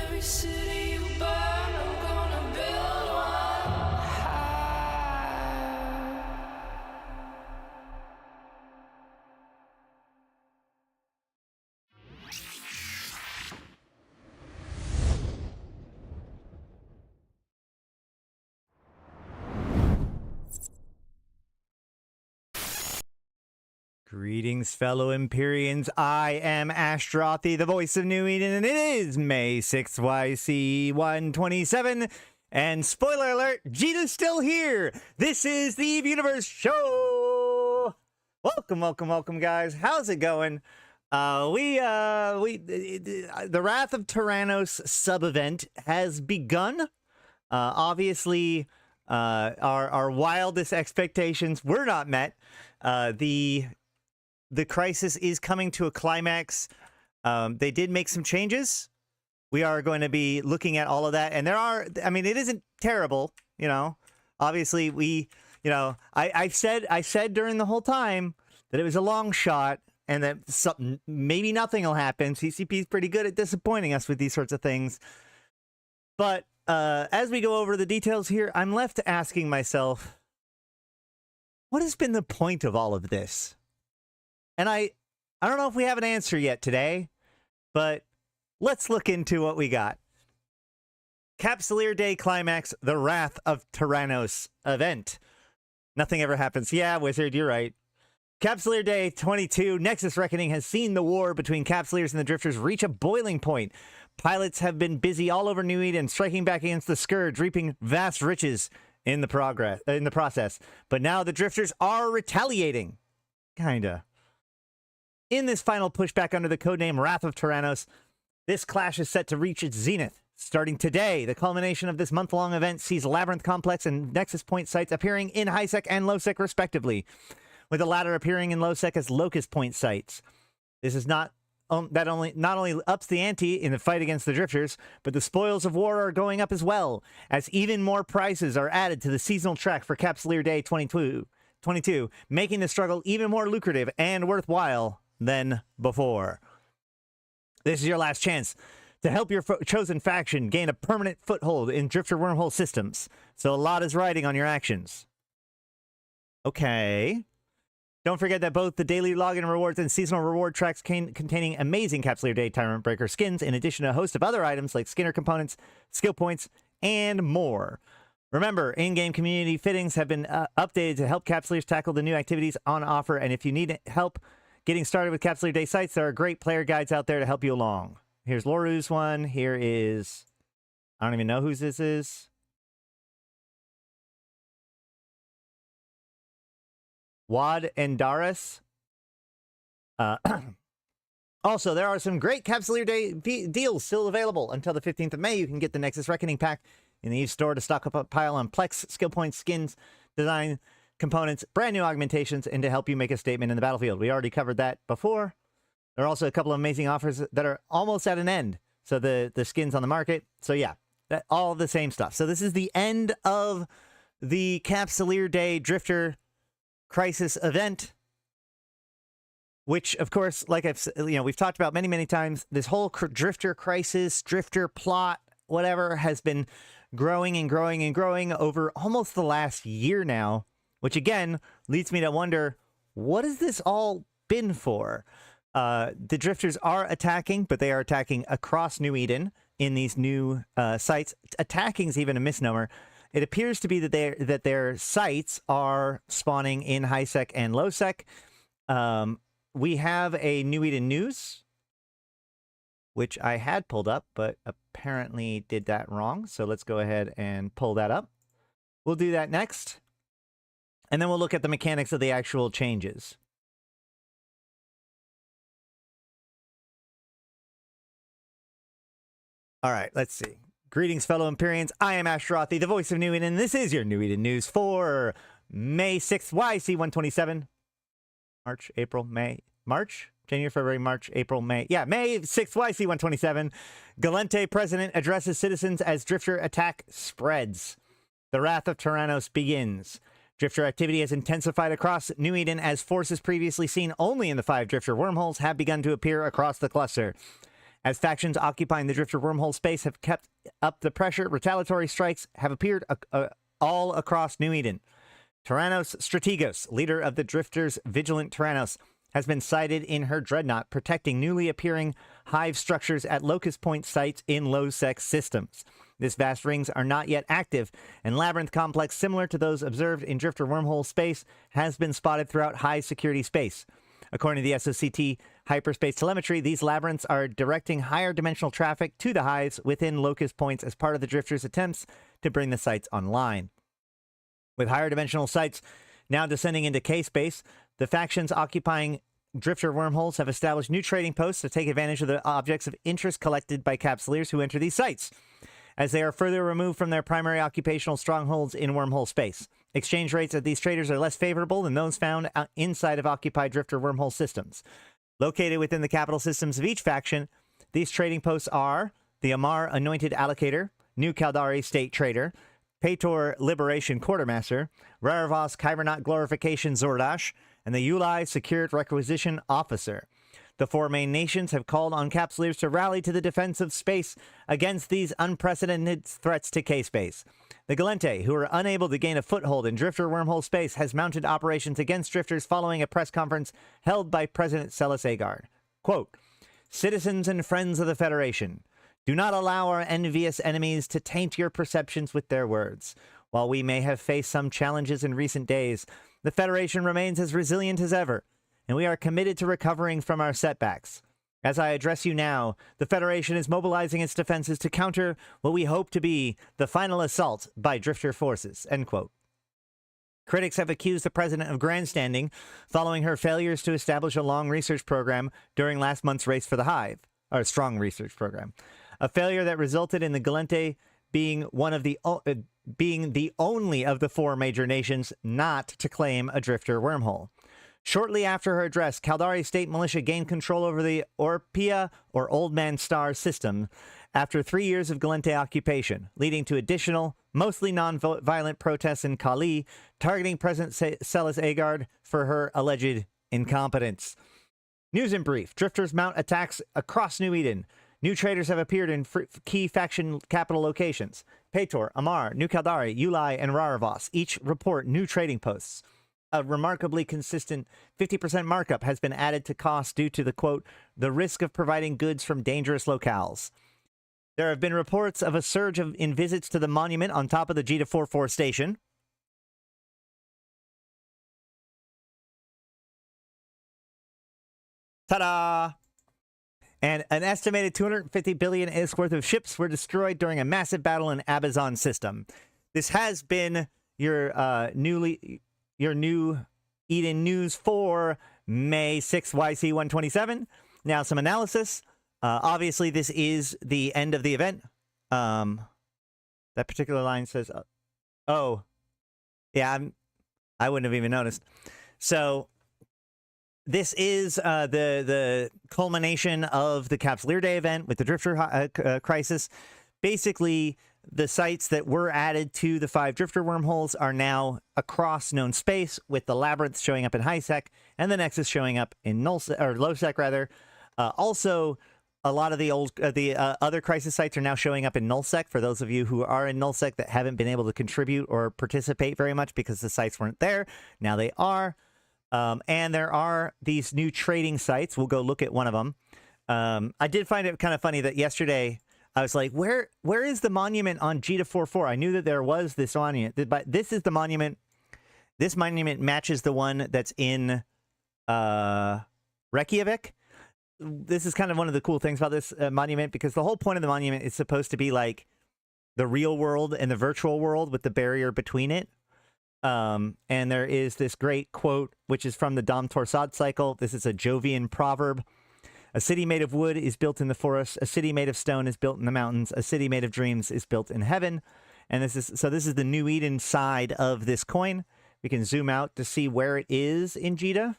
Every city you burn, I'm gonna build one high. Greetings, fellow Imperians. I am Ashtarothi, the voice of New Eden, and it is May 6th, YC127. And spoiler alert, Jita's still here. This is the Eve Universe Show. Welcome, welcome, welcome, guys. How's it going? The Wrath of Tyrannos sub-event has begun. Obviously, our wildest expectations were not met. The crisis is coming to a climax. They did make some changes. We are going to be looking at all of that. And it isn't terrible, you know. Obviously, I said during the whole time that it was a long shot and that maybe nothing will happen. CCP is pretty good at disappointing us with these sorts of things. But as we go over the details here, I'm left asking myself, what has been the point of all of this? And I don't know if we have an answer yet today, but let's look into what we got. Capsuleer Day Climax, the Wrath of Tyrannos event. Nothing ever happens. Yeah, Wizard, you're right. Capsuleer Day 22, Nexus Reckoning has seen the war between Capsuleers and the Drifters reach a boiling point. Pilots have been busy all over New Eden, striking back against the Scourge, reaping vast riches in the process. But now the Drifters are retaliating. Kinda. In this final pushback under the codename Wrath of Tyrannos, this clash is set to reach its zenith. Starting today, the culmination of this month-long event sees Labyrinth Complex and Nexus Point sites appearing in HiSec and LowSec respectively, with the latter appearing in LowSec as Locust Point sites. This is not only ups the ante in the fight against the Drifters, but the spoils of war are going up as well, as even more prizes are added to the seasonal track for Capsuleer Day 22, making the struggle even more lucrative and worthwhile than before. This is your last chance to help your chosen faction gain a permanent foothold in Drifter Wormhole systems, so a lot is riding on your actions. Okay. Don't forget that both the daily login rewards and seasonal reward tracks containing amazing Capsuleer Day Tyrant Breaker skins, in addition to a host of other items like SKINR components, skill points, and more. Remember, in-game community fittings have been updated to help Capsuleers tackle the new activities on offer, and if you need help getting started with Capsuleer Day sites, there are great player guides out there to help you along. Here's Loru's one. Here is... I don't even know whose this is. Wad and Daris. Also, there are some great Capsuleer Day deals still available. Until the 15th of May, you can get the Nexus Reckoning Pack in the Eve store to stock up a pile on Plex, skill points, skins, design, components, brand new augmentations, and to help you make a statement in the battlefield. We already covered that before. There are also a couple of amazing offers that are almost at an end. So the skins on the market. So yeah, all the same stuff. So this is the end of the Capsuleer Day Drifter Crisis event, which of course, like we've talked about many, many times, this whole Drifter Crisis, Drifter plot, whatever, has been growing and growing and growing over almost the last year now. Which, again, leads me to wonder, what has this all been for? The Drifters are attacking, but they are attacking across New Eden in these new sites. Attacking is even a misnomer. It appears to be that their sites are spawning in HiSec and LowSec. We have a New Eden News, which I had pulled up, but apparently did that wrong. So let's go ahead and pull that up. We'll do that next. And then we'll look at the mechanics of the actual changes. All right, let's see. Greetings, fellow Imperians. I am Ashtarothi, the voice of New Eden, and this is your New Eden News for May 6th, YC127. March, April, May. March? January, February, March, April, May. Yeah, May 6th, YC127. Galente President addresses citizens as Drifter attack spreads. The Wrath of Tyrannos begins. Drifter activity has intensified across New Eden as forces previously seen only in the 5 Drifter wormholes have begun to appear across the cluster. As factions occupying the Drifter wormhole space have kept up the pressure, retaliatory strikes have appeared all across New Eden. Tyrannos Strategos, leader of the Drifters Vigilant Tyrannos, has been sighted in her dreadnought, protecting newly appearing hive structures at Locust Point sites in low-sec systems. This vast rings are not yet active, and Labyrinth complex similar to those observed in Drifter wormhole space has been spotted throughout high-security space. According to the SOCT hyperspace telemetry, these labyrinths are directing higher dimensional traffic to the hives within Locust Points as part of the Drifters' attempts to bring the sites online. With higher dimensional sites now descending into K-space, the factions occupying Drifter wormholes have established new trading posts to take advantage of the objects of interest collected by capsuleers who enter these sites, as they are further removed from their primary occupational strongholds in wormhole space. Exchange rates of these traders are less favorable than those found inside of occupied Drifter wormhole systems. Located within the capital systems of each faction, these trading posts are the Amar Anointed Allocator, New Caldari State Trader, Pator Liberation Quartermaster, Raravos Kybernaut Glorification Zordash, and the Yulai Secured Requisition Officer. The four main nations have called on capsuleers to rally to the defense of space against these unprecedented threats to K-space. The Galente, who are unable to gain a foothold in Drifter wormhole space, has mounted operations against Drifters following a press conference held by President Celis Agard. Quote, "Citizens and friends of the Federation, do not allow our envious enemies to taint your perceptions with their words. While we may have faced some challenges in recent days, the Federation remains as resilient as ever, and we are committed to recovering from our setbacks. As I address you now, the Federation is mobilizing its defenses to counter what we hope to be the final assault by Drifter forces." End quote. Critics have accused the president of grandstanding following her failures to establish a long research program during last month's race for the Hive, or strong research program. A failure that resulted in the Galente being the only of the four major nations not to claim a Drifter wormhole. Shortly after her address, Caldari State Militia gained control over the Orpia, or Old Man Star, system after 3 years of Galente occupation, leading to additional, mostly non-violent protests in Kali, targeting President Celis Agard for her alleged incompetence. News in brief. Drifters mount attacks across New Eden. New traders have appeared in key faction capital locations. Pator, Amar, New Caldari, Yulai, and Raravos each report new trading posts. A remarkably consistent 50% markup has been added to costs due to the, quote, "the risk of providing goods from dangerous locales." There have been reports of a surge in visits to the monument on top of the Jita 44 station. Ta-da! And an estimated 250 billion ISK worth of ships were destroyed during a massive battle in Abazon system. This has been your new Eden news for May 6th, YC127. Now some analysis. Obviously, this is the end of the event. That particular line says, oh, yeah, I wouldn't have even noticed. So this is the culmination of the Capsuleer Day event with the Drifter crisis. Basically, the sites that were added to the 5 Drifter wormholes are now across known space, with the Labyrinth showing up in high sec and the Nexus showing up in low sec rather. Also, a lot of the other crisis sites are now showing up in nullsec. For those of you who are in nullsec that haven't been able to contribute or participate very much because the sites weren't there, now they are. And there are these new trading sites. We'll go look at one of them. I did find it kind of funny that yesterday I was like, where is the monument on Jita 44? I knew that there was this monument, but this is the monument. This monument matches the one that's in Reykjavik. This is kind of one of the cool things about this monument, because the whole point of the monument is supposed to be like the real world and the virtual world with the barrier between it. And there is this great quote, which is from the Dom Torsad cycle. This is a Jovian proverb. "A city made of wood is built in the forest. A city made of stone is built in the mountains. A city made of dreams is built in heaven." And this is the New Eden side of this coin. We can zoom out to see where it is in Jita.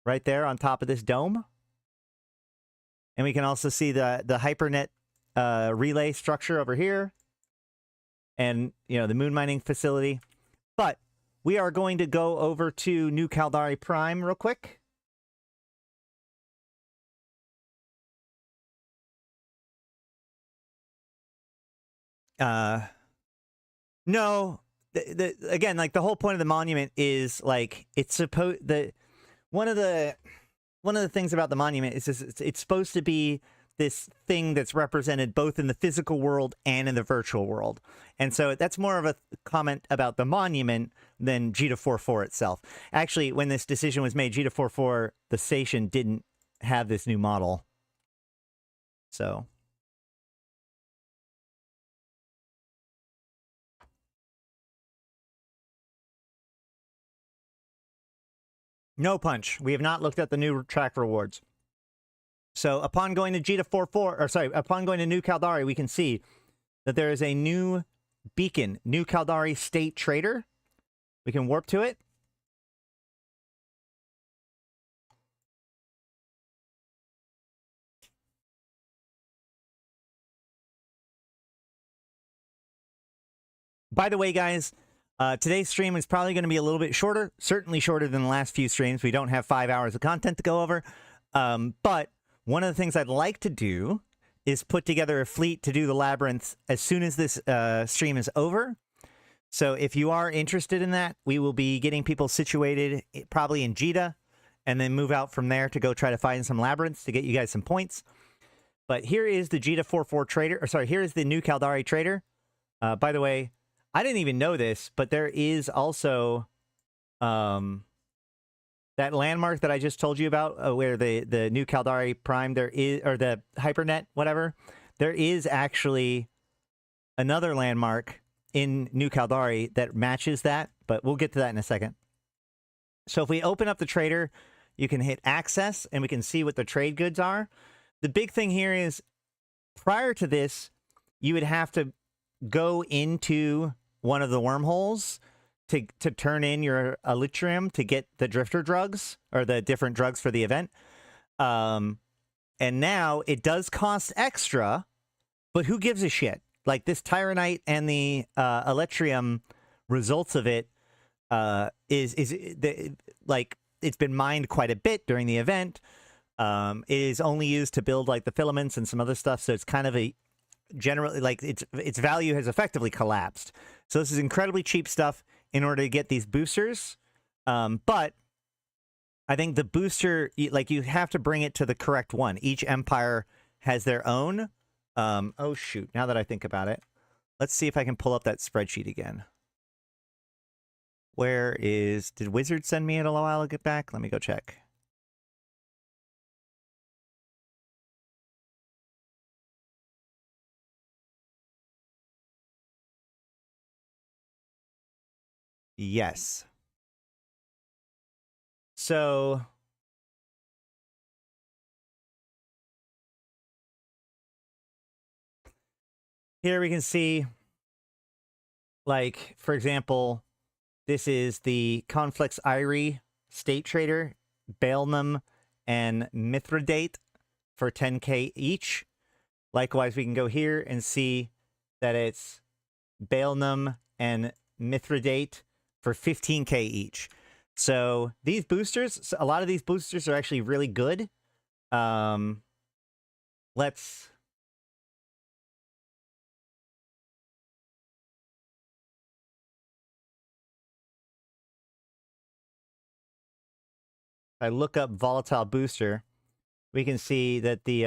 Right there on top of this dome. And we can also see the HyperNet relay structure over here. And, you know, the moon mining facility. But we are going to go over to New Caldari Prime real quick. No, again, like the whole point of the monument is like it's supposed one of the things about the monument is it's supposed to be this thing that's represented both in the physical world and in the virtual world. And so that's more of a comment about the monument than Jita 4.4 itself. Actually, when this decision was made, Jita 4.4, the station didn't have this new model. So no punch. We have not looked at the new track rewards. So upon going to Jita 4.4, or sorry, upon going to New Caldari, we can see that there is a new beacon, New Caldari State Trader. We can warp to it. By the way, guys, today's stream is probably going to be a little bit shorter, certainly shorter than the last few streams. We don't have 5 hours of content to go over. But one of the things I'd like to do is put together a fleet to do the Labyrinth as soon as this stream is over. So if you are interested in that, we will be getting people situated probably in Jita and then move out from there to go try to find some Labyrinths to get you guys some points. But here is the Jita 4.4 trader, or sorry, here is the New Caldari trader. By the way, I didn't even know this, but there is also that landmark that I just told you about, where the New Caldari Prime, there is, or the Hypernet, whatever. There is actually another landmark in New Caldari that matches that, but we'll get to that in a second. So if we open up the trader, you can hit access and we can see what the trade goods are. The big thing here is prior to this, you would have to go into one of the wormholes to turn in your Elytrium to get the drifter drugs, or the different drugs for the event. And now it does cost extra, but who gives a shit? Like this Tyrannite and the Elytrium results of it like it's been mined quite a bit during the event. It is only used to build like the filaments and some other stuff, so it's kind of a generally like its value has effectively collapsed. So this is incredibly cheap stuff in order to get these boosters. But I think the booster, like you have to bring it to the correct one. Each empire has their own. Oh shoot, now that I think about it, let's see if I can pull up that spreadsheet again. Where is, did Wizard send me it a while back? Let me go check. Yes. So here we can see, like, for example, this is the Conflicts Irie State Trader, Baelnum, and Mithridate for 10k each. Likewise, we can go here and see that it's Baelnum and Mithridate for 15k each. So these boosters, a lot of these boosters are actually really good. Let's... I look up volatile booster, we can see that the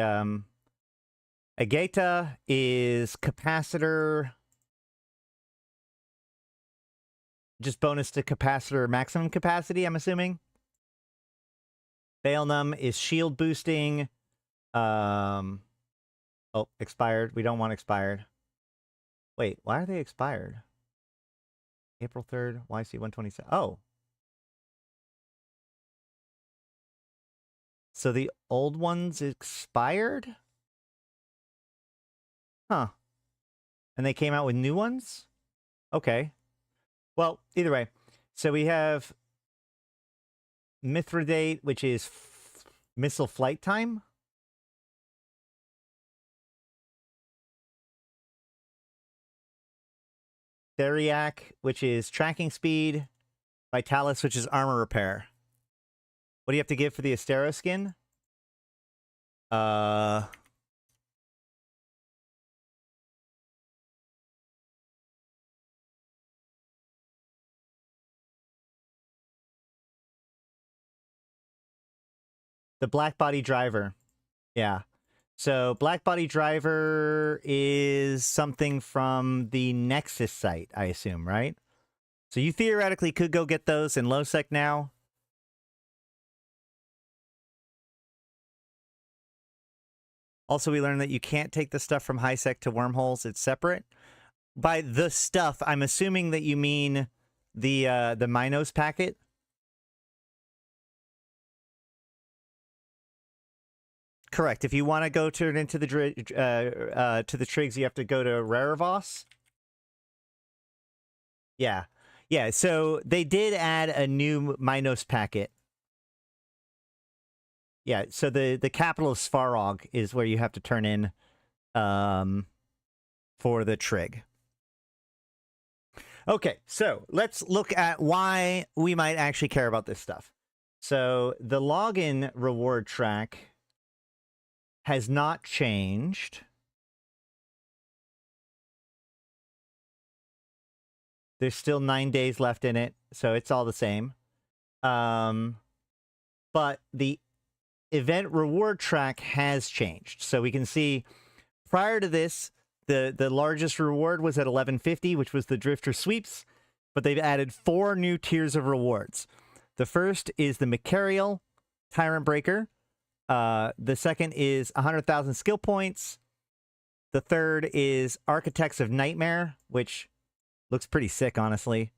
Agata is capacitor, just bonus to capacitor maximum capacity, I'm assuming. Baelnum is shield boosting. Oh, expired. We don't want expired. Wait, why are they expired? April 3rd, YC127. Oh. So the old ones expired? Huh. And they came out with new ones? Okay. Well, either way. So we have Mithridate, which is missile flight time. Theriac, which is tracking speed. Vitalis, which is armor repair. What do you have to give for the Astero skin? The black body driver. Yeah. So black body driver is something from the Nexus site, I assume, right? So you theoretically could go get those in low sec now. Also, we learned that you can't take the stuff from high sec to wormholes. It's separate. By the stuff, I'm assuming that you mean the Minos packet. Correct. If you want to go turn into the to the trigs, you have to go to Rarevos. Yeah. Yeah, so they did add a new Minos packet. Yeah, so the capital of Svarog is where you have to turn in for the trig. Okay, so let's look at why we might actually care about this stuff. So the login reward track has not changed. There's still 9 days left in it, so it's all the same. But the event reward track has changed. So we can see prior to this, the largest reward was at 1150, which was the Drifter Sweeps, but they've added 4 new tiers of rewards. The first is the Machariel Tyrant Breaker. The second is 100,000 skill points. The third is Architects of Nightmare, which looks pretty sick, honestly.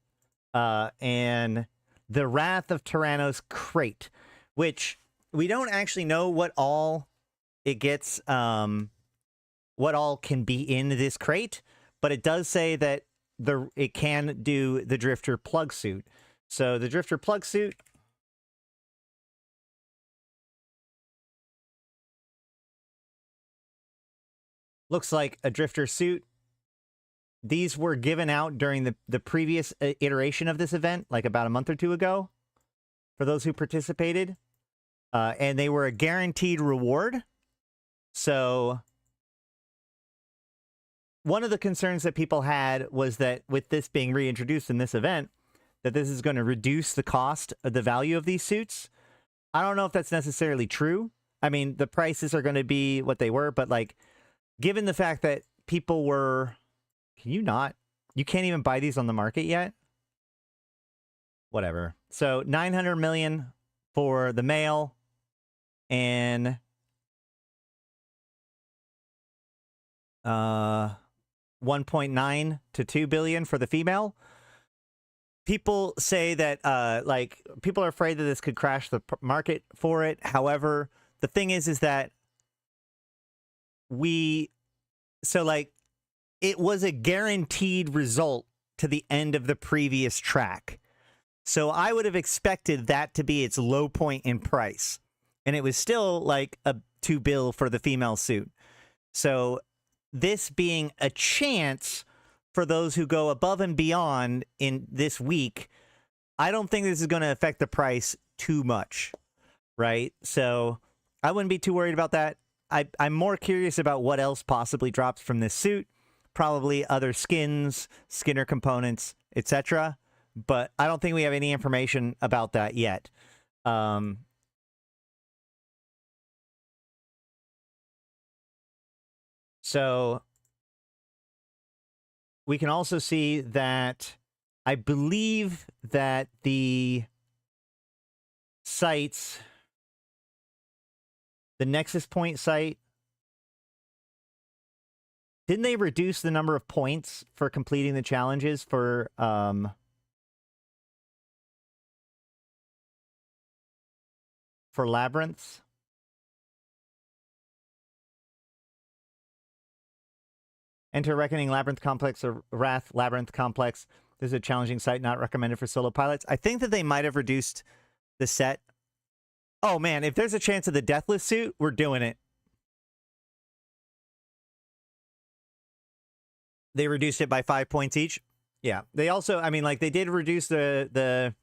And the Wrath of Tyrannos crate, which we don't actually know what all it gets, what all can be in this crate, but it does say that it can do the Drifter plug suit. So the Drifter plug suit looks like a Drifter suit. These were given out during the previous iteration of this event, like about a month or two ago, for those who participated. And they were a guaranteed reward. So one of the concerns that people had was that with this being reintroduced in this event, that this is going to reduce the cost of the value of these suits. I don't know if that's necessarily true. I mean, the prices are going to be what they were, but like, given the fact that people were... Can you not? You can't even buy these on the market yet? Whatever. So 900 million for the male and 1.9 to 2 billion for the female. People say that like people are afraid that this could crash the market for it. However, the thing is that it was a guaranteed result to the end of the previous track. So I would have expected that to be its low point in price. And it was still like a 2 bill for the female suit. So this being a chance for those who go above and beyond in this week, I don't think this is going to affect the price too much, right? So I wouldn't be too worried about that. I'm more curious about what else possibly drops from this suit. Probably other skins, SKINR components, etc. But I don't think we have any information about that yet. So we can also see that I believe that the sites, the Nexus Point site, didn't they reduce the number of points for completing the challenges for Labyrinths? Enter Reckoning Labyrinth Complex or Wrath Labyrinth Complex. This is a challenging site not recommended for solo pilots. I think that they might have reduced the set. Oh man, if there's a chance of the Deathless suit, we're doing it. They reduced it by 5 points each. Yeah. They also, I mean, like, they did reduce the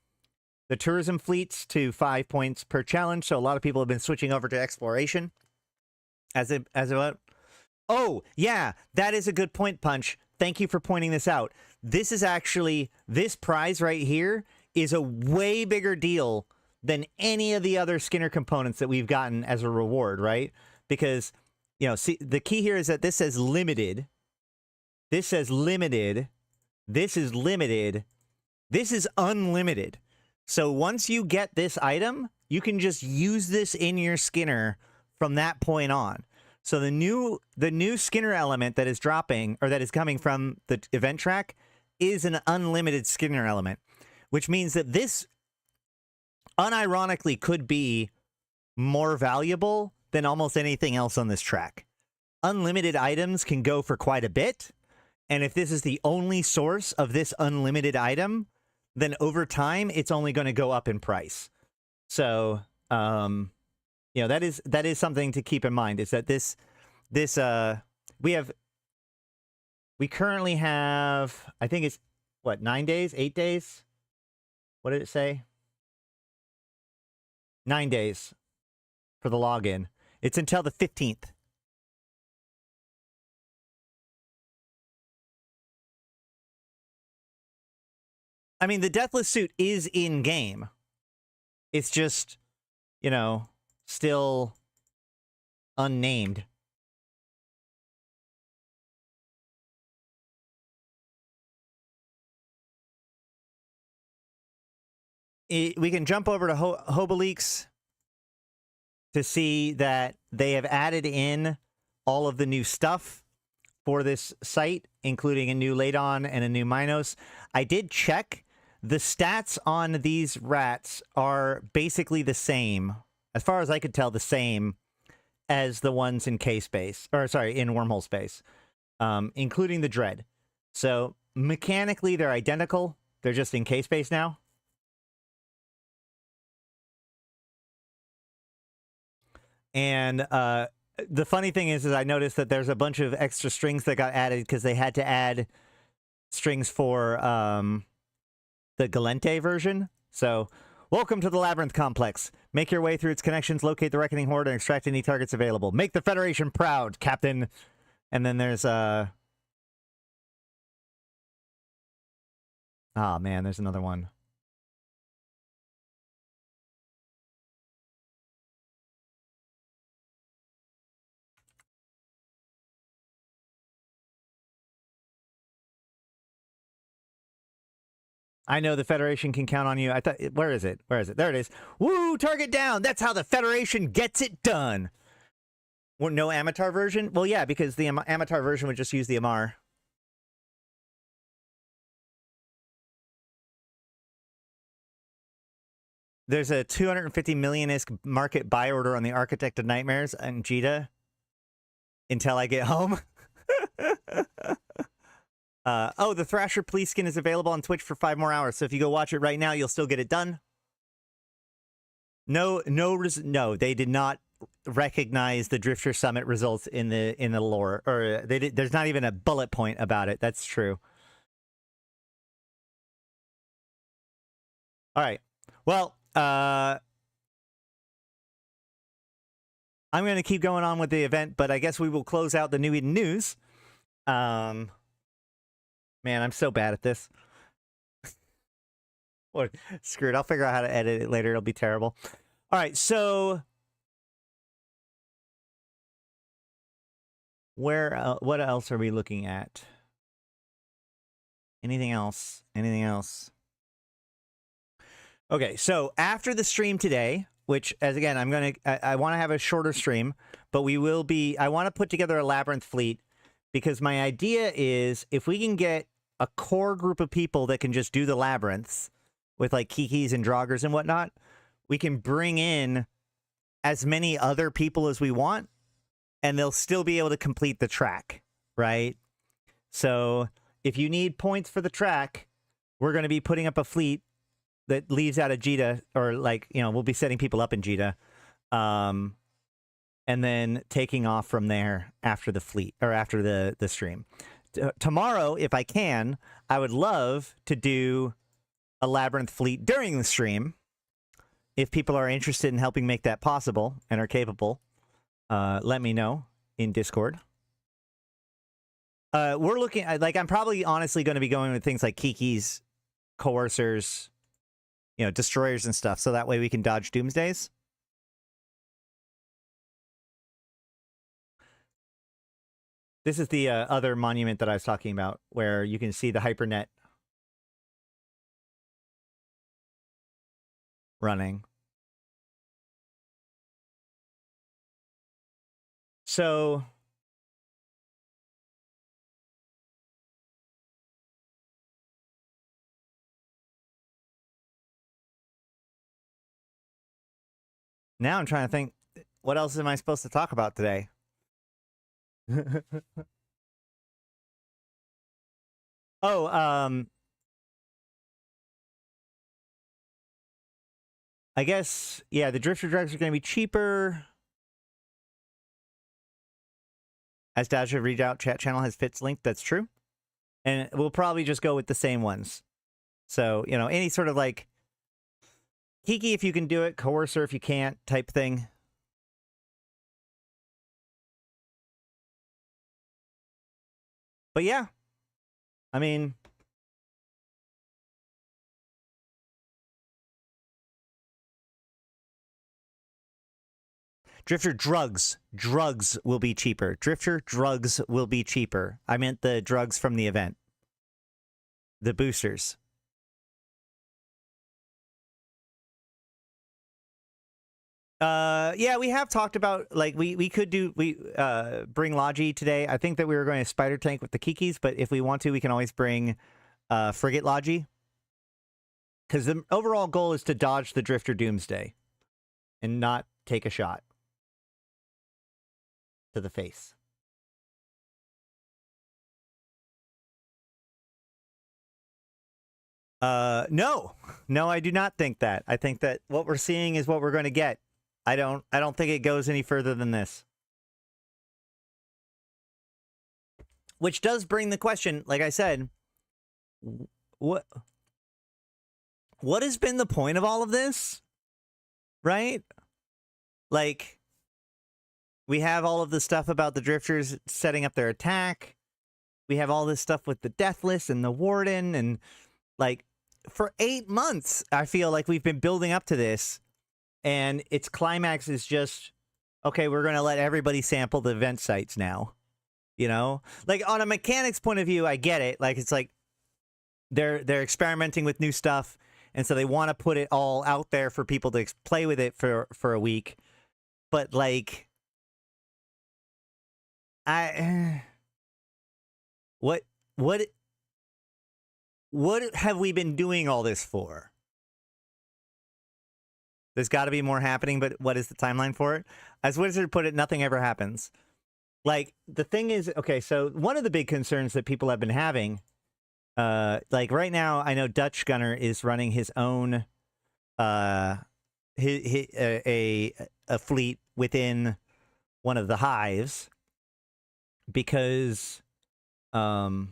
tourism fleets to 5 points per challenge, so a lot of people have been switching over to exploration. Oh, yeah, that is a good point, Punch. Thank you for pointing this out. This is actually, this prize right here is a way bigger deal than any of the other SKINR components that we've gotten as a reward, right? Because, you know, see, the key here is that this says limited. This says limited. This is limited. This is unlimited. So once you get this item, you can just use this in your SKINR from that point on. So the new SKINR element that is dropping, or that is coming from the event track, is an unlimited SKINR element, which means that this unironically could be more valuable than almost anything else on this track. Unlimited items can go for quite a bit, and if this is the only source of this unlimited item, then over time it's only going to go up in price. So, you know, that is something to keep in mind, is that we currently have, I think it's what, 9 days, 8 days? What did it say? 9 days for the login. It's until the 15th. I mean, the Deathless suit is in game. It's just, you know, still unnamed. We can jump over to Hobaleaks to see that they have added in all of the new stuff for this site, including a new Ladon and a new Minos. I did check. The stats on these rats are basically the same, as far as I could tell, the same as the ones in K-Space, or sorry, in Wormhole Space, including the Dread. So mechanically, they're identical. They're just in K-Space now. And the funny thing is I noticed that there's a bunch of extra strings that got added because they had to add strings for the Galente version. So, welcome to the Labyrinth Complex. Make your way through its connections, locate the Reckoning Horde, and extract any targets available. Make the Federation proud, Captain. And then there's oh man, there's another one. I know the Federation can count on you. I thought, where is it? Where is it? There it is. Woo! Target down. That's how the Federation gets it done. Well, no Amatar version? Well, yeah, because the Amatar version would just use the Amar. There's a 250 million-isk market buy order on the Architect of Nightmares and Jita until I get home. Oh, the Thrasher Police skin is available on Twitch for 5 more hours. So if you go watch it right now, you'll still get it done. No, they did not recognize the Drifter Summit results in the lore, or there's not even a bullet point about it. That's true. All right. Well, I'm going to keep going on with the event, but I guess we will close out the New Eden news. Man, I'm so bad at this. Or, screw it. I'll figure out how to edit it later. It'll be terrible. All right, so what else are we looking at? Anything else? Anything else? Okay, so after the stream today, which, as again, I want to have a shorter stream, but we will be, I want to put together a Labyrinth fleet, because my idea is if we can get a core group of people that can just do the labyrinths with like Kikis and Draugrs and whatnot, we can bring in as many other people as we want, and they'll still be able to complete the track, right? So if you need points for the track, we're going to be putting up a fleet that leaves out of Jita, or like, you know, we'll be setting people up in Jita, and then taking off from there after the fleet, or after the stream. Tomorrow, if I can, I would love to do a Labyrinth fleet during the stream. If people are interested in helping make that possible and are capable, let me know in Discord. We're looking at, like, I'm probably honestly going to be going with things like Kikis, Coercers, you know, destroyers and stuff, so that way we can dodge doomsdays. This is the other monument that I was talking about, where you can see the hypernet running. So now I'm trying to think, what else am I supposed to talk about today? Oh, I guess, yeah, the drifter drugs are going to be cheaper. As Dasha Readout chat channel has fits linked, that's true. And we'll probably just go with the same ones. So, you know, any sort of like Kiki if you can do it, Coercer if you can't type thing. But yeah, I mean, Drifter drugs. Drugs will be cheaper. Drifter drugs will be cheaper. I meant the drugs from the event. The boosters. Yeah, we have talked about, like, we could do, bring Logi today. I think that we were going to Spider Tank with the Kikis, but if we want to, we can always bring Frigate Logi. Because the overall goal is to dodge the Drifter Doomsday and not take a shot to the face. No, I do not think that. I think that what we're seeing is what we're going to get. I don't think it goes any further than this. Which does bring the question, like I said, what has been the point of all of this? Right? Like, we have all of the stuff about the drifters setting up their attack. We have all this stuff with the Deathless and the Warden, and like for 8 months, I feel like we've been building up to this, and its climax is just, okay, we're going to let everybody sample the event sites now. You know? Like, on a mechanics point of view, I get it. Like, it's like they're experimenting with new stuff, and so they want to put it all out there for people to play with it for a week. But, like, what have we been doing all this for? There's got to be more happening, but what is the timeline for it? As Wizard put it, nothing ever happens. Like, the thing is, okay, so one of the big concerns that people have been having, like right now, I know Dutch Gunner is running his own, a fleet within one of the hives because, the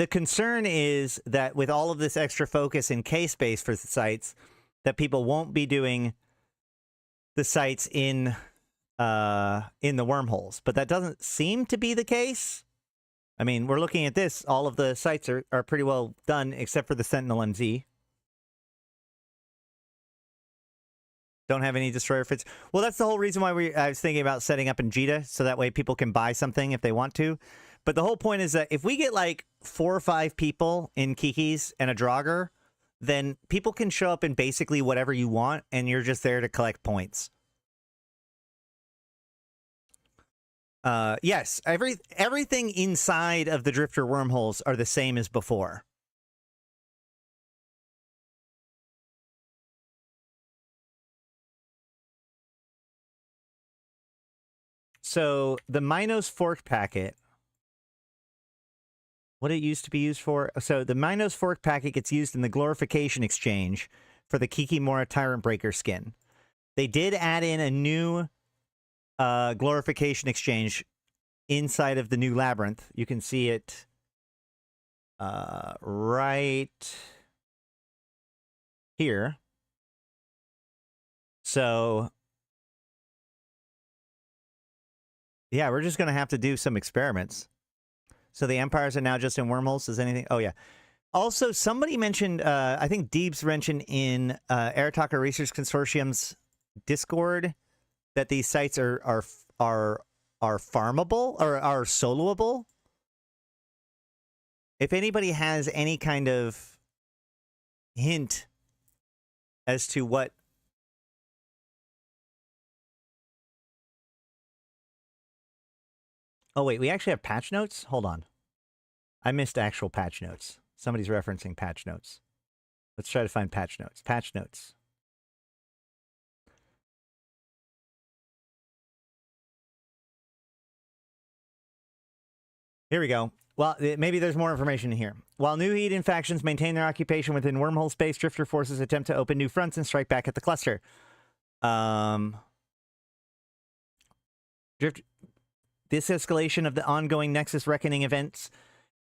concern is that with all of this extra focus in K-space for the sites, that people won't be doing the sites in the wormholes. But that doesn't seem to be the case. I mean, we're looking at this. All of the sites are pretty well done, except for the Sentinel MZ. Don't have any destroyer fits. Well, that's the whole reason why I was thinking about setting up in Jita, so that way people can buy something if they want to. But the whole point is that if we get like 4 or 5 people in Kikis and a Draugr, then people can show up in basically whatever you want, and you're just there to collect points. Yes, everything inside of the Drifter wormholes are the same as before. So the Minos Fork packet, what it used to be used for. So the Minos Fork packet gets used in the Glorification exchange for the Kikimora Tyrant Breaker skin. They did add in a new Glorification exchange inside of the new Labyrinth. You can see it right here. So yeah, we're just going to have to do some experiments. So the empires are now just in wormholes. Does anything? Oh yeah. Also, somebody mentioned. I think Deebs mentioned in Arataka Research Consortium's Discord that these sites are farmable or are soloable. If anybody has any kind of hint as to what oh wait, we actually have patch notes? Hold on. I missed actual patch notes. Somebody's referencing patch notes. Let's try to find patch notes. Patch notes. Here we go. Well, maybe there's more information in here. While new Eden factions maintain their occupation within wormhole space, Drifter forces attempt to open new fronts and strike back at the cluster. This escalation of the ongoing Nexus Reckoning events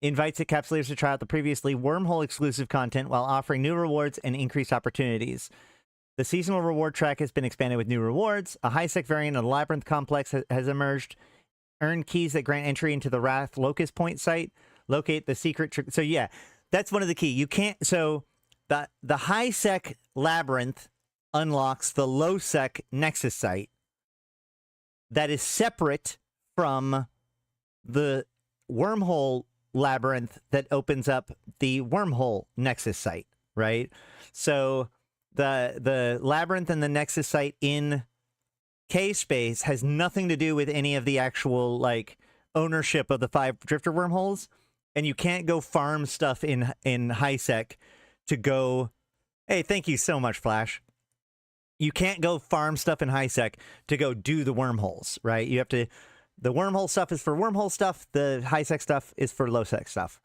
invites encapsulators to try out the previously wormhole exclusive content while offering new rewards and increased opportunities. The seasonal reward track has been expanded with new rewards. A high-sec variant of the Labyrinth complex has emerged. Earn keys that grant entry into the Wrath Locust Point site. Locate the secret... So yeah, that's one of the key. You can't... So the high-sec Labyrinth unlocks the low-sec Nexus site that is separate from the wormhole Labyrinth that opens up the wormhole Nexus site, right? So the Labyrinth and the Nexus site in K-Space has nothing to do with any of the actual, like, ownership of the 5 Drifter wormholes, and you can't go farm stuff in high-sec to go... Hey, thank you so much, Flash. You can't go farm stuff in high-sec to go do the wormholes, right? You have to... The wormhole stuff is for wormhole stuff. The high-sec stuff is for low-sec stuff.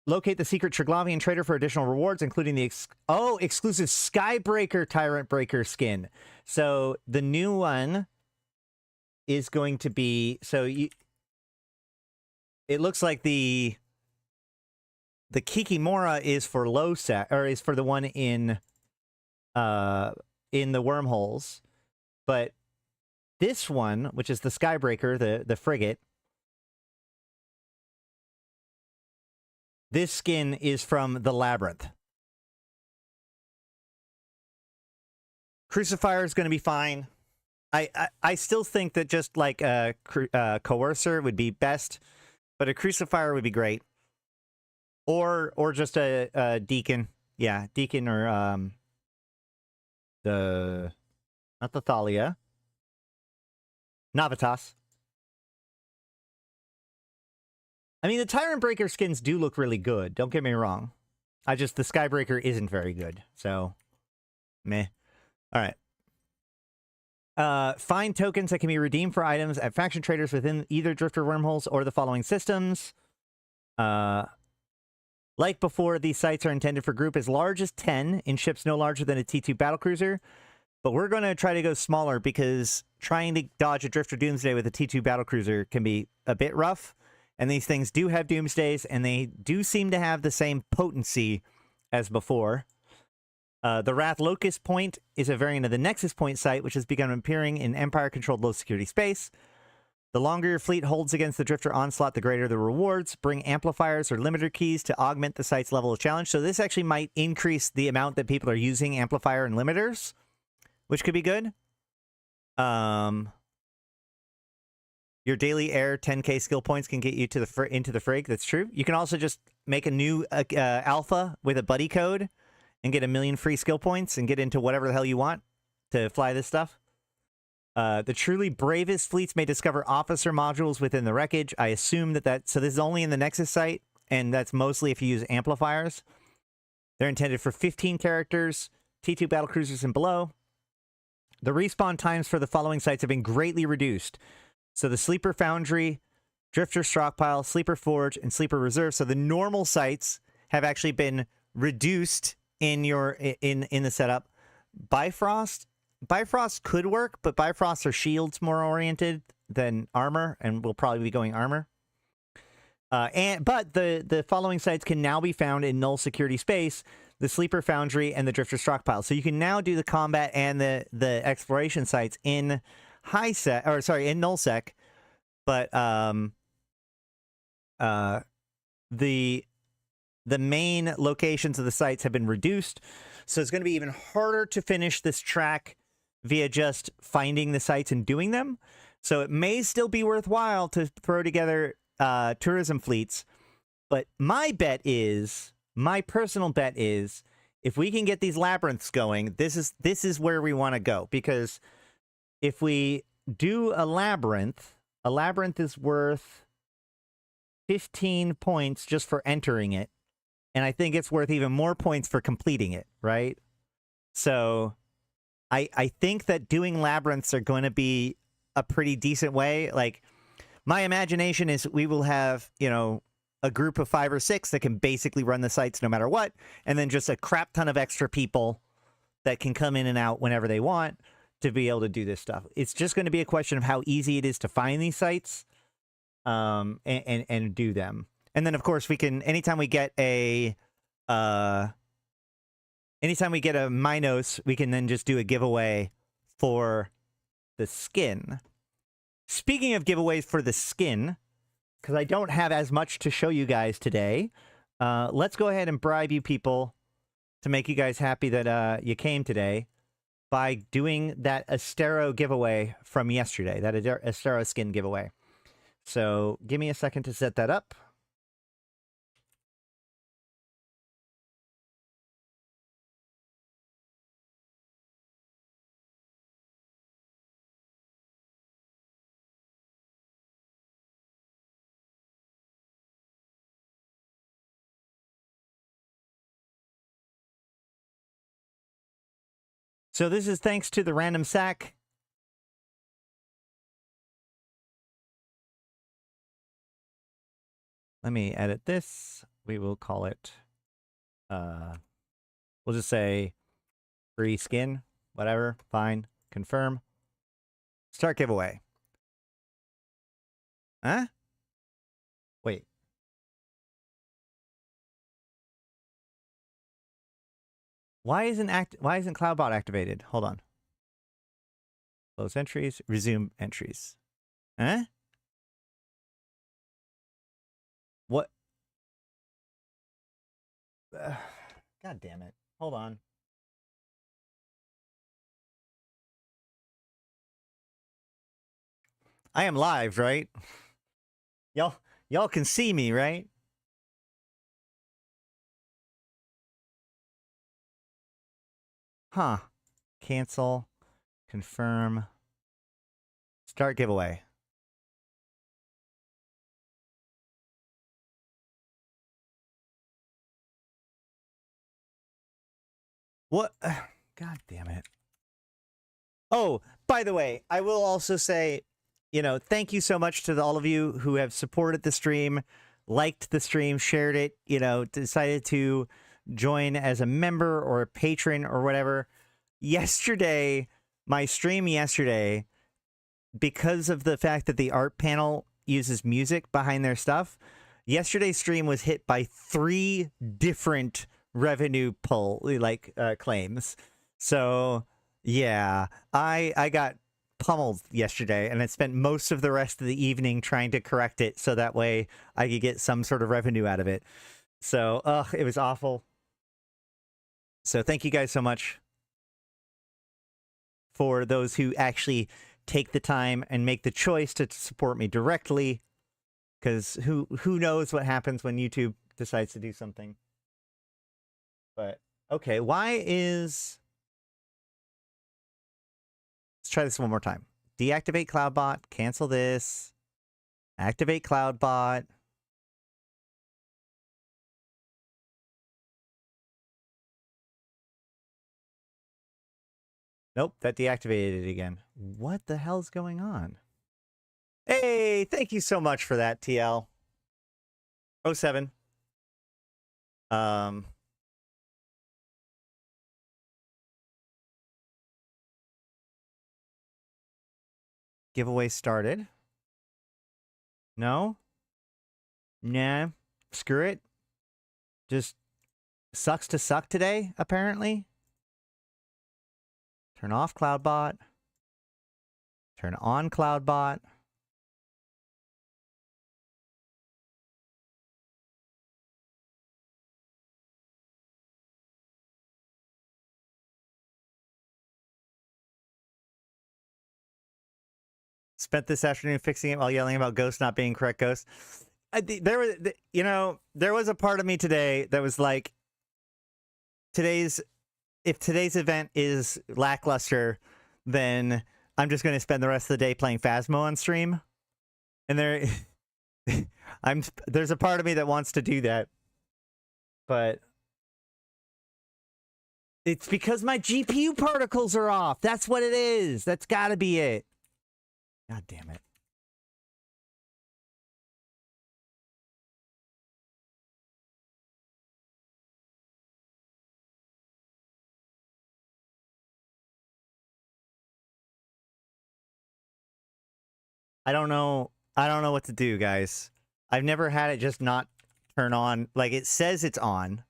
Locate the secret Triglavian trader for additional rewards, including the exclusive Skybreaker Tyrant Breaker skin. So the new one is going to be... So it looks like the Kikimora is for low-sec, or is for the one in the wormholes. But this one, which is the Skybreaker, the frigate, this skin is from the Labyrinth. Crucifier is going to be fine. I still think that just like a Coercer would be best, but a Crucifier would be great. Or just a Deacon. Yeah, Deacon or not the Thalia. Navitas. I mean, the Tyrant Breaker skins do look really good. Don't get me wrong. The Skybreaker isn't very good. So, meh. All right. Find tokens that can be redeemed for items at faction traders within either Drifter wormholes or the following systems. Like before, these sites are intended for group as large as 10 in ships no larger than a T2 battlecruiser. But we're going to try to go smaller because trying to dodge a Drifter Doomsday with a T2 battlecruiser can be a bit rough. And these things do have Doomsdays, and they do seem to have the same potency as before. The Wrath Locust Point is a variant of the Nexus Point site, which has begun appearing in Empire-controlled low-security space. The longer your fleet holds against the Drifter onslaught, the greater the rewards. Bring amplifiers or limiter keys to augment the site's level of challenge. So this actually might increase the amount that people are using amplifier and limiters, which could be good. Your daily air 10k skill points can get you to into the frig. That's true. You can also just make a new alpha with a buddy code and get 1 million free skill points and get into whatever the hell you want to fly this stuff. The truly bravest fleets may discover officer modules within the wreckage. I assume so this is only in the Nexus site, and that's mostly if you use amplifiers. They're intended for 15 characters, T2 battlecruisers and below. The respawn times for the following sites have been greatly reduced. So the Sleeper Foundry, Drifter Stockpile, Sleeper Forge, and Sleeper Reserve. So the normal sites have actually been reduced in the setup. Bifrost could work, but Bifrost are shields more oriented than armor, and we'll probably be going armor. But the following sites can now be found in null security space: the Sleeper Foundry and the Drifter Stockpile. So you can now do the combat and the exploration sites in in null sec, but the main locations of the sites have been reduced, so it's going to be even harder to finish this track via just finding the sites and doing them. So it may still be worthwhile to throw together tourism fleets, but my personal bet is, if we can get these labyrinths going, this is where we want to go, because if we do a labyrinth is worth 15 points just for entering it. And I think it's worth even more points for completing it, right? So I think that doing labyrinths are going to be a pretty decent way. Like, my imagination is we will have, a group of 5 or 6 that can basically run the sites no matter what, and then just a crap ton of extra people that can come in and out whenever they want to be able to do this stuff. It's just going to be a question of how easy it is to find these sites and do them. And then, of course, we can, anytime we get a Minos, we can then just do a giveaway for the skin. Speaking of giveaways for the skin, because I don't have as much to show you guys today, let's go ahead and bribe you people to make you guys happy that you came today by doing that Astero giveaway from yesterday, that Astero skin giveaway. So give me a second to set that up. So this is thanks to the random sack. Let me edit this. We will call it, we'll just say free skin, whatever, fine, confirm. Start giveaway. Huh? Wait. Why isn't Cloudbot activated? Hold on. Close entries, resume entries. Huh? What? God damn it. Hold on. I am live, right? Y'all can see me, right? Huh. Cancel. Confirm. Start giveaway. What? God damn it. Oh, by the way, I will also say, thank you so much to all of you who have supported the stream, liked the stream, shared it, decided to join as a member or a patron or whatever. Yesterday, my stream yesterday, because of the fact that the art panel uses music behind their stuff, yesterday's stream was hit by 3 different revenue claims. So yeah, I got pummeled yesterday, and I spent most of the rest of the evening trying to correct it so that way I could get some sort of revenue out of it. So it was awful. So thank you guys so much for those who actually take the time and make the choice to support me directly, because who knows what happens when YouTube decides to do something. But okay, let's try this one more time. Deactivate Cloudbot, cancel this, activate Cloudbot. Nope, that deactivated it again. What the hell's going on? Hey, thank you so much for that, TL. 07. Giveaway started. No? Nah. Screw it. Just sucks to suck today, apparently. Turn off Cloudbot. Turn on Cloudbot. Spent this afternoon fixing it while yelling about Ghost not being correct Ghost. There was a part of me today that was like, if today's event is lackluster, then I'm just going to spend the rest of the day playing Phasmo on stream. And there's a part of me that wants to do that. But it's because my GPU particles are off. That's what it is. That's got to be it. God damn it. I don't know what to do, guys. I've never had it just not turn on. Like, it says it's on.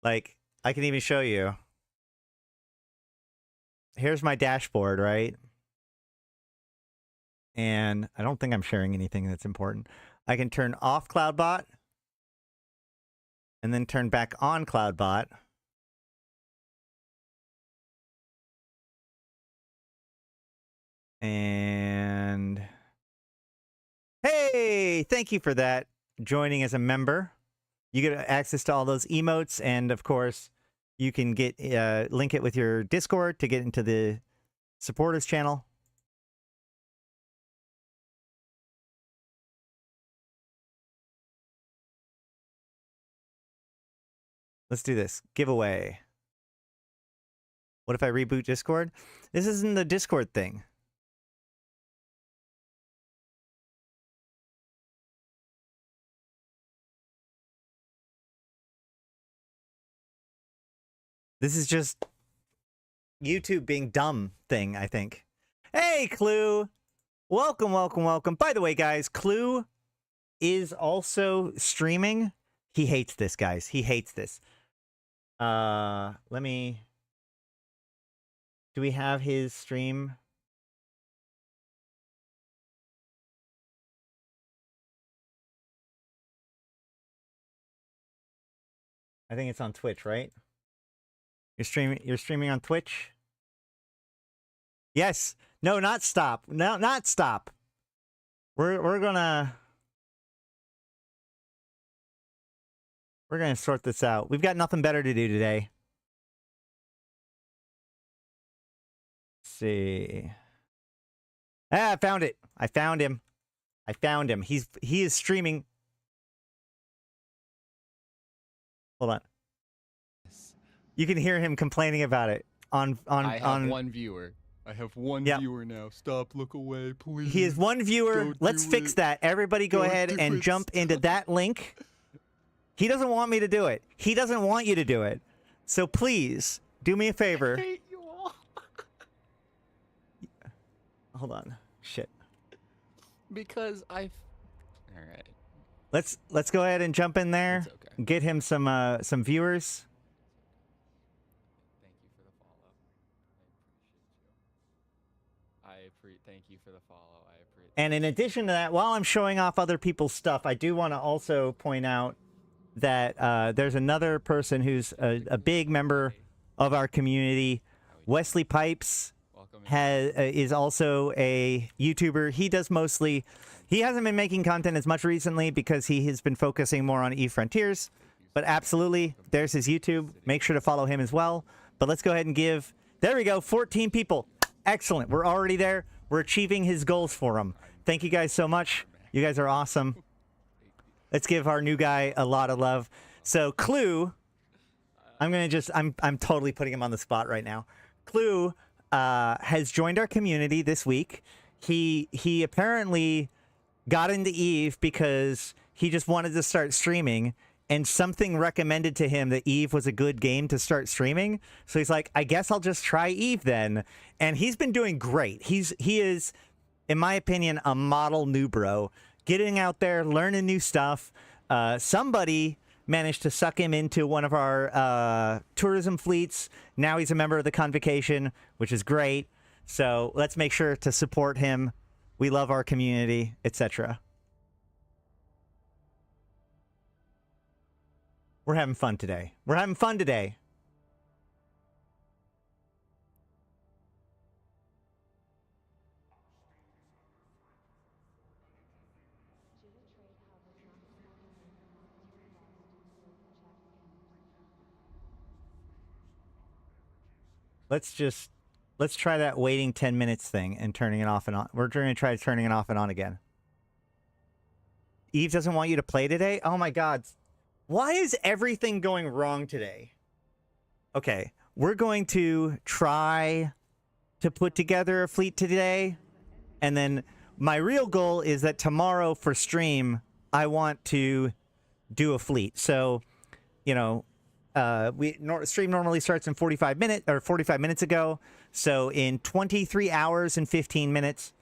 Like, I can even show you. Here's my dashboard, right? And I don't think I'm sharing anything that's important. I can turn off Cloudbot and then turn back on Cloudbot. And hey, thank you for that. Joining as a member. You get access to all those emotes, and of course, you can get link it with your Discord to get into the supporters channel. Let's do this. Giveaway. What if I reboot Discord? This isn't the Discord thing. This is just YouTube being dumb thing, I think. Hey, Clue! Welcome, welcome, welcome. By the way, guys, Clue is also streaming. He hates this, guys. He hates this. Let me... Do we have his stream? I think it's on Twitch, right? You're streaming on Twitch? Yes. No, not stop. No, not stop. We're gonna sort this out. We've got nothing better to do today. Let's see. Ah, I found it. I found him. I found him. He is streaming. Hold on. You can hear him complaining about it I have one viewer. I have one viewer now. Stop, look away, please. He is one viewer. Let's fix that. Everybody go ahead and jump into that link. He doesn't want me to do it. He doesn't want you to do it. So please, do me a favor. I hate you all. Hold on. Shit. Because I've... Alright. Let's go ahead and jump in there. It's okay. Get him some viewers. Thank you for the follow. I appreciate you. Thank you for the follow. I appreciate. And in addition to that, while I'm showing off other people's stuff, I do want to also point out that there's another person who's a big member of our community. Wesley Pipes is also a YouTuber. He does mostly... He hasn't been making content as much recently because he has been focusing more on Eve Frontiers. But absolutely, there's his YouTube. Make sure to follow him as well. But let's go ahead and give... There we go, 14 people. Excellent. We're already there. We're achieving his goals for him. Thank you guys so much. You guys are awesome. Let's give our new guy a lot of love. So, Clue... I'm totally putting him on the spot right now. Clue has joined our community this week. He apparently got into Eve because he just wanted to start streaming, and something recommended to him that Eve was a good game to start streaming. So he's like, I guess I'll just try Eve then. And he's been doing great. He is, in my opinion, a model new bro. Getting out there, learning new stuff. Somebody managed to suck him into one of our tourism fleets. Now he's a member of the Convocation, which is great. So let's make sure to support him. We love our community, etc. We're having fun today. We're having fun today. Let's try that waiting 10 minutes thing and turning it off and on. We're going to try turning it off and on again. Eve doesn't want you to play today? Oh my god. Why is everything going wrong today? Okay, we're going to try to put together a fleet today. And then my real goal is that tomorrow for stream, I want to do a fleet. So, you know, stream normally starts in 45 minutes ago. So in 23 hours and 15 minutes,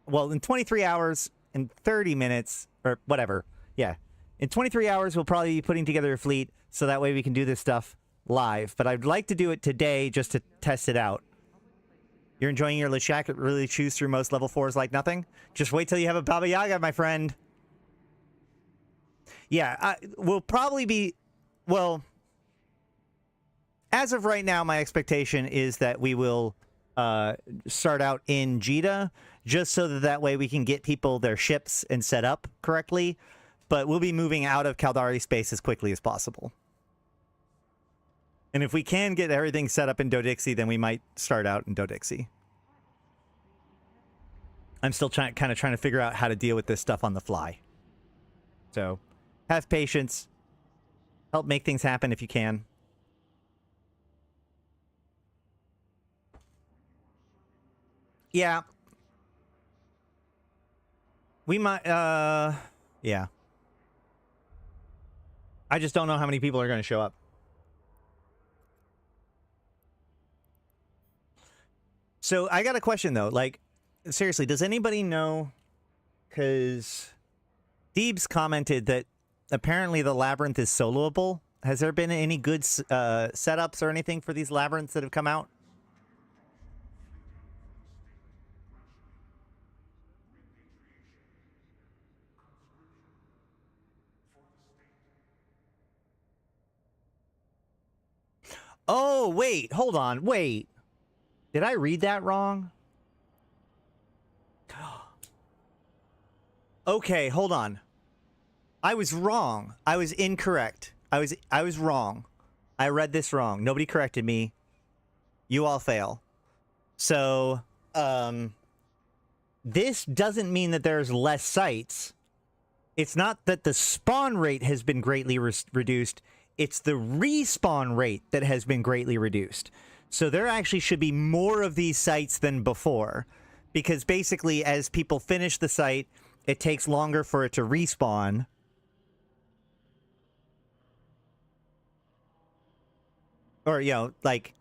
well, in 23 hours and 30 minutes or whatever. Yeah. In 23 hours, we'll probably be putting together a fleet so that way we can do this stuff live. But I'd like to do it today just to test it out. You're enjoying your Leshak, really chews through most level 4s like nothing? Just wait till you have a Baba Yaga, my friend. Yeah, we'll probably be, well, as of right now, my expectation is that we will start out in Jita, just so that way we can get people their ships and set up correctly. But we'll be moving out of Caldari space as quickly as possible. And if we can get everything set up in Dodixie, then we might start out in Dodixie. I'm still kind of trying to figure out how to deal with this stuff on the fly. So, have patience. Help make things happen if you can. Yeah. We might, yeah. I just don't know how many people are going to show up. So, I got a question, though. Like, seriously, does anybody know? Because Deebs commented that apparently the Labyrinth is soloable. Has there been any good setups or anything for these Labyrinths that have come out? Oh, wait. Hold on. Wait. Did I read that wrong? Okay, hold on. I was wrong. I was incorrect. I was wrong. I read this wrong. Nobody corrected me. You all fail. So, this doesn't mean that there's less sites. It's not that the spawn rate has been greatly reduced. It's the respawn rate that has been greatly reduced. So there actually should be more of these sites than before. Because basically, as people finish the site, it takes longer for it to respawn. Or, you know, like,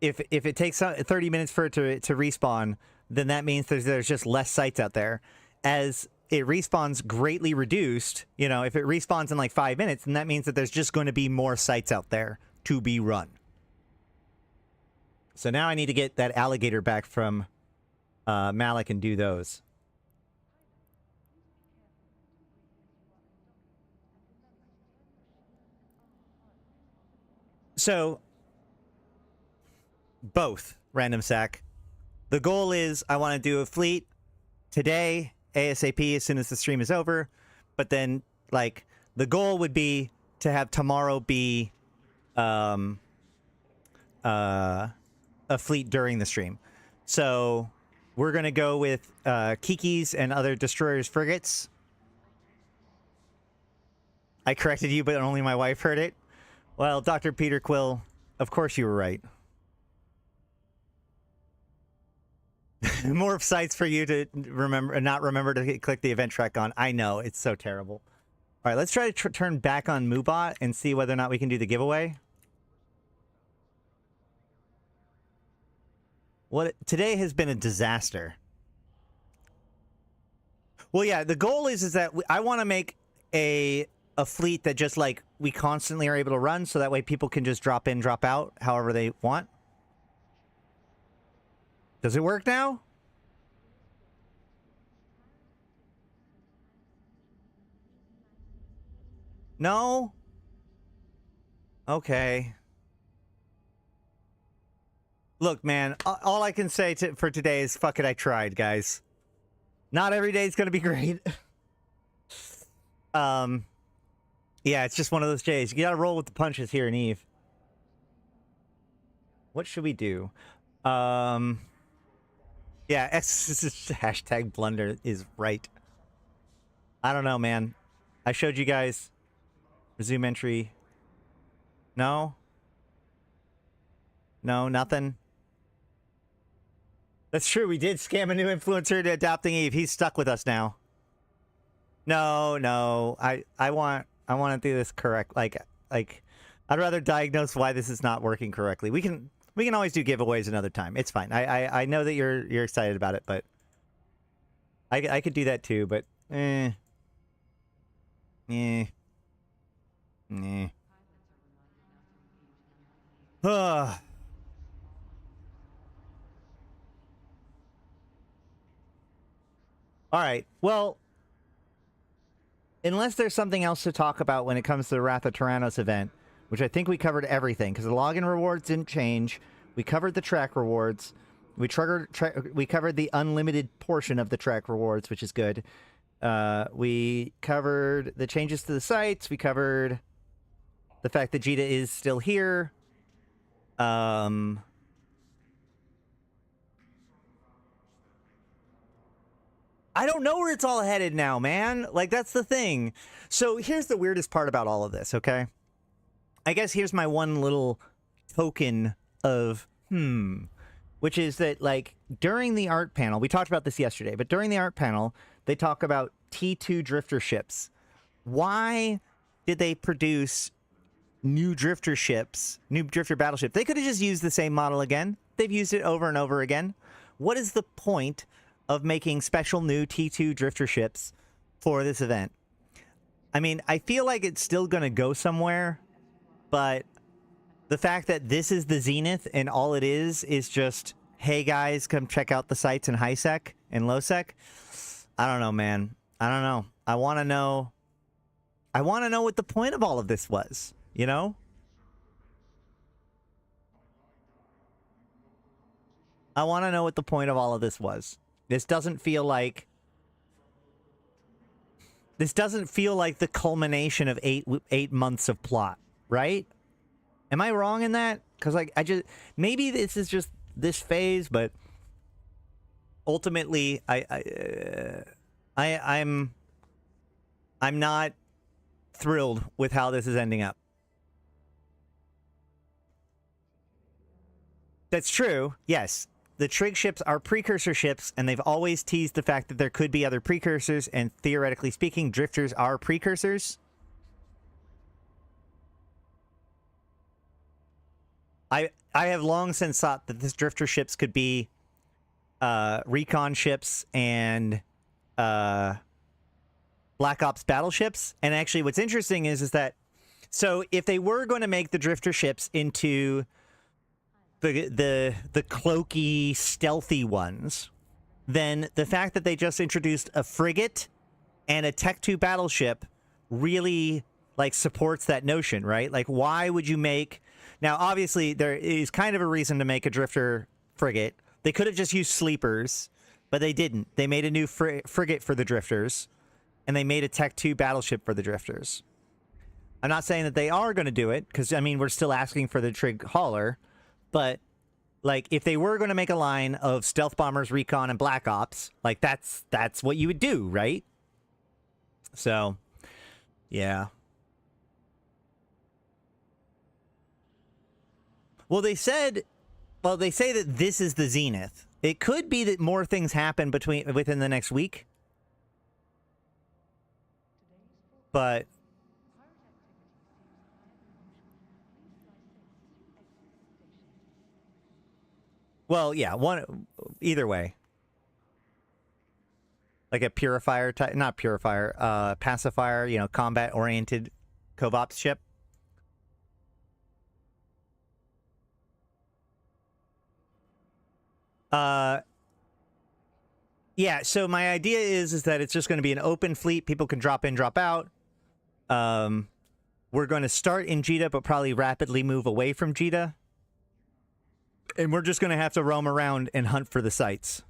if it takes 30 minutes for it to respawn, then that means there's just less sites out there. As it respawns greatly reduced, you know, if it respawns in like 5 minutes, then that means that there's just going to be more sites out there to be run. So now I need to get that alligator back from Malik and do those. So, both, Random Sack. The goal is I want to do a fleet today, ASAP, as soon as the stream is over. But then, like, the goal would be to have tomorrow be a fleet during the stream. So, we're going to go with Kiki's and other destroyers frigates. I corrected you, but only my wife heard it. Well, Dr. Peter Quill, of course you were right. More sites for you to not remember to click the event track on. I know, it's so terrible. All right, let's try to turn back on Moobot and see whether or not we can do the giveaway. Today has been a disaster. Well, yeah, the goal is that I want to make a fleet that just, like, we constantly are able to run, so that way people can just drop in, drop out, however they want. Does it work now? No? Okay. Look, man, all I can say for today is fuck it, I tried, guys. Not every day is going to be great. Yeah, it's just one of those days. You got to roll with the punches here in Eve. What should we do? Yeah, hashtag blunder is right. I don't know, man. I showed you guys. Resume entry. No? No, nothing? That's true. We did scam a new influencer into adopting Eve. He's stuck with us now. No. I want to do this correct. Like I'd rather diagnose why this is not working correctly. We can always do giveaways another time. It's fine. I know that you're excited about it, but I could do that too, but All right. Well, unless there's something else to talk about when it comes to the Wrath of Tyrannos event, which I think we covered everything, because the login rewards didn't change. We covered the track rewards. We covered the unlimited portion of the track rewards, which is good. We covered the changes to the sites. We covered the fact that Jita is still here. I don't know where it's all headed now, man. Like, that's the thing. So here's the weirdest part about all of this, okay? I guess here's my one little token of, which is that, like, during the art panel, we talked about this yesterday, but during the art panel, they talk about T2 drifter ships. Why did they produce new drifter ships, new drifter battleship? They could have just used the same model again. They've used it over and over again. What is the point of making special new T2 drifter ships for this event? I mean, I feel like it's still going to go somewhere, but the fact that this is the Zenith and all it is just, hey guys, come check out the sites in high sec and low sec. I don't know, man. I don't know. I want to know what the point of all of this was, you know? I want to know what the point of all of this was. This doesn't feel like the culmination of eight months of plot, right? Am I wrong in that? Because, like, maybe this is just this phase, but ultimately, I'm not thrilled with how this is ending up. That's true. Yes. The trig ships are precursor ships, and they've always teased the fact that there could be other precursors, and theoretically speaking, drifters are precursors. I have long since thought that this drifter ships could be recon ships and Black Ops battleships. And actually what's interesting is that, so if they were going to make the drifter ships into the cloaky, stealthy ones, then the fact that they just introduced a frigate and a Tech 2 battleship really, like, supports that notion, right? Like, why would you make... Now, obviously, there is kind of a reason to make a drifter frigate. They could have just used sleepers, but they didn't. They made a new frigate for the drifters, and they made a Tech 2 battleship for the drifters. I'm not saying that they are going to do it, because, I mean, we're still asking for the trig hauler. But, like, if they were going to make a line of stealth bombers, recon, and Black Ops, like, that's what you would do, right? So, yeah. Well, they say that this is the Zenith. It could be that more things happen within the next week. But... well, yeah, either way. Like a purifier type, not purifier, pacifier, you know, combat-oriented Cov-Ops ship. Yeah, so my idea is that it's just going to be an open fleet. People can drop in, drop out. We're going to start in Jita, but probably rapidly move away from Jita. And we're just going to have to roam around and hunt for the sites.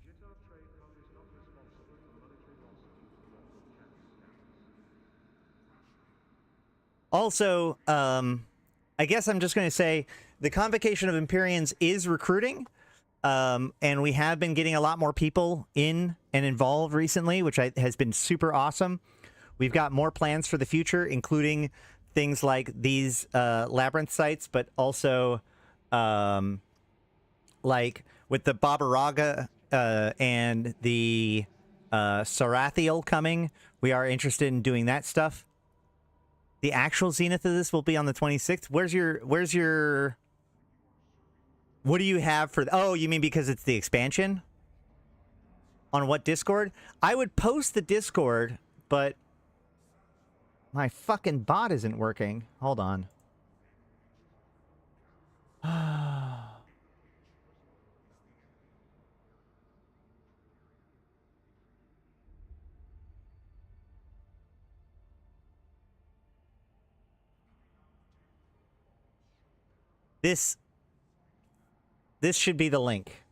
Also, I guess I'm just going to say the Convocation of Imperiums is recruiting. And we have been getting a lot more people in and involved recently, which has been super awesome. We've got more plans for the future, including things like these Labyrinth sites, but also like with the Babaraga and the Sarathiel coming, we are interested in doing that stuff. The actual zenith of this will be on the 26th. Where's your what do you have for oh, you mean because it's the expansion? On what Discord? I would post the Discord, but my fucking bot isn't working. Hold on. This should be the link.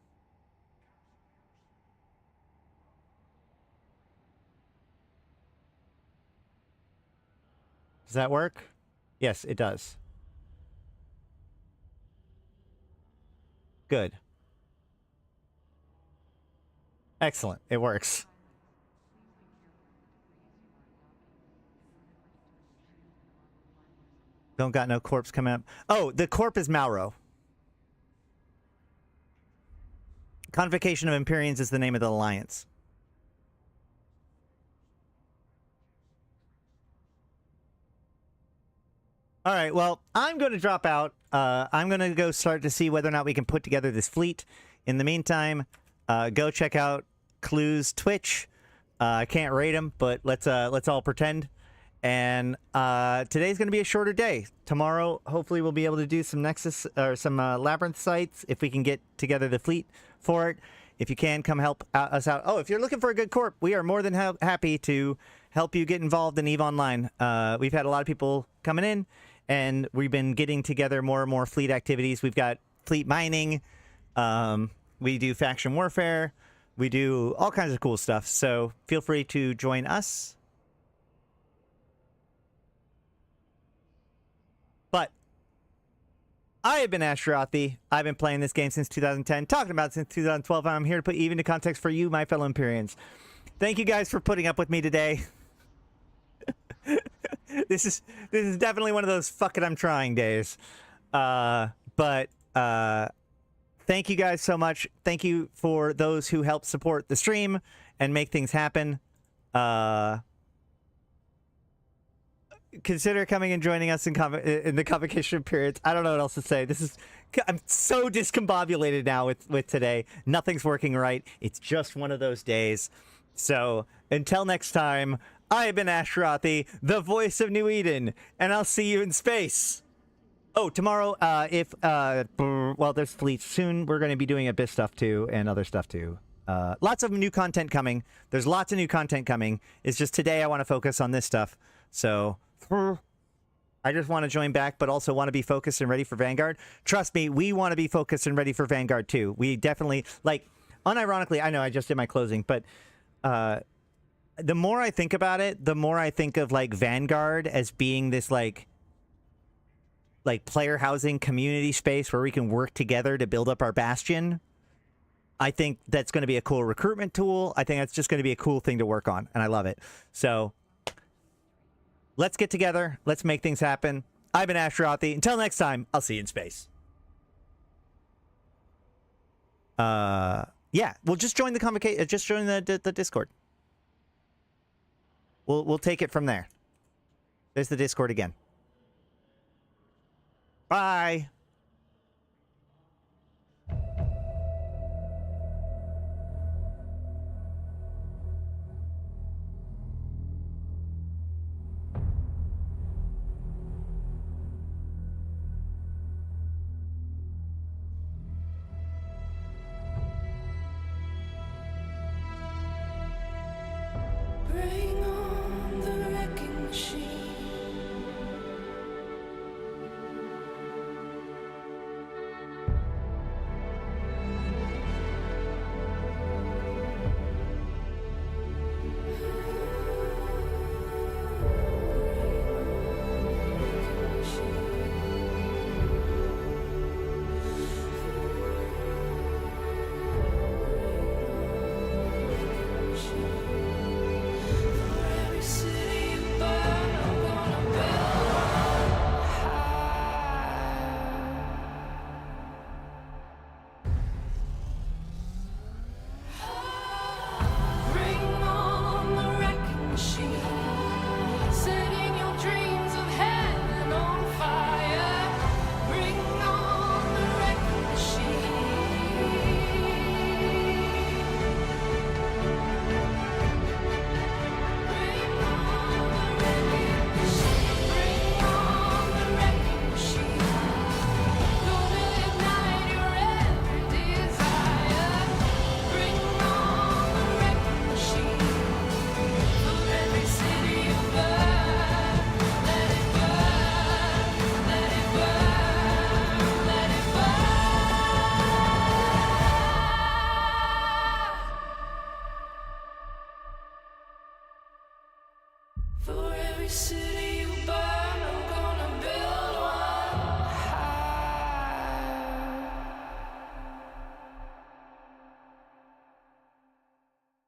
Does that work? Yes, it does. Good. Excellent. It works. Don't got no corpse coming up. Oh, the corp is Malro. Convocation of Imperiums is the name of the alliance. All right, well, I'm going to drop out. I'm going to go start to see whether or not we can put together this fleet. In the meantime, go check out Clue's Twitch. I can't rate him, but let's all pretend. And today's going to be a shorter day. Tomorrow, hopefully, we'll be able to do some Nexus or some Labyrinth sites if we can get together the fleet for it. If you can, come help us out. Oh, if you're looking for a good corp, we are more than happy to help you get involved in EVE Online. We've had a lot of people coming in, and we've been getting together more and more fleet activities. We've got fleet mining. We do faction warfare. We do all kinds of cool stuff. So feel free to join us. But I have been Ashrathi. I've been playing this game since 2010, talking about it since 2012. I'm here to put even into context for you, my fellow Imperians. Thank you guys for putting up with me today. This is definitely one of those fuck it, I'm trying days. But thank you guys so much. Thank you for those who help support the stream and make things happen. Consider coming and joining us in the convocation periods. I don't know what else to say. I'm so discombobulated now with today. Nothing's working right. It's just one of those days. So until next time, I have been Ashrathi, the voice of New Eden, and I'll see you in space. Oh, tomorrow, well, there's fleets soon. We're going to be doing Abyss stuff too and other stuff too. Lots of new content coming. There's lots of new content coming. It's just today I want to focus on this stuff. So I just want to join back, but also want to be focused and ready for Vanguard. Trust me, we want to be focused and ready for Vanguard too. We definitely, like, unironically, I know I just did my closing, but the more I think about it, the more I think of like Vanguard as being this like player housing community space where we can work together to build up our bastion. I think that's going to be a cool recruitment tool. I think that's just going to be a cool thing to work on, and I love it. So let's get together. Let's make things happen. I've been Ashrathi. Until next time, I'll see you in space. Yeah, we'll just join the convocation. Just join the Discord. We'll take it from there. There's the Discord again. Bye. Bring on the wrecking machine. every city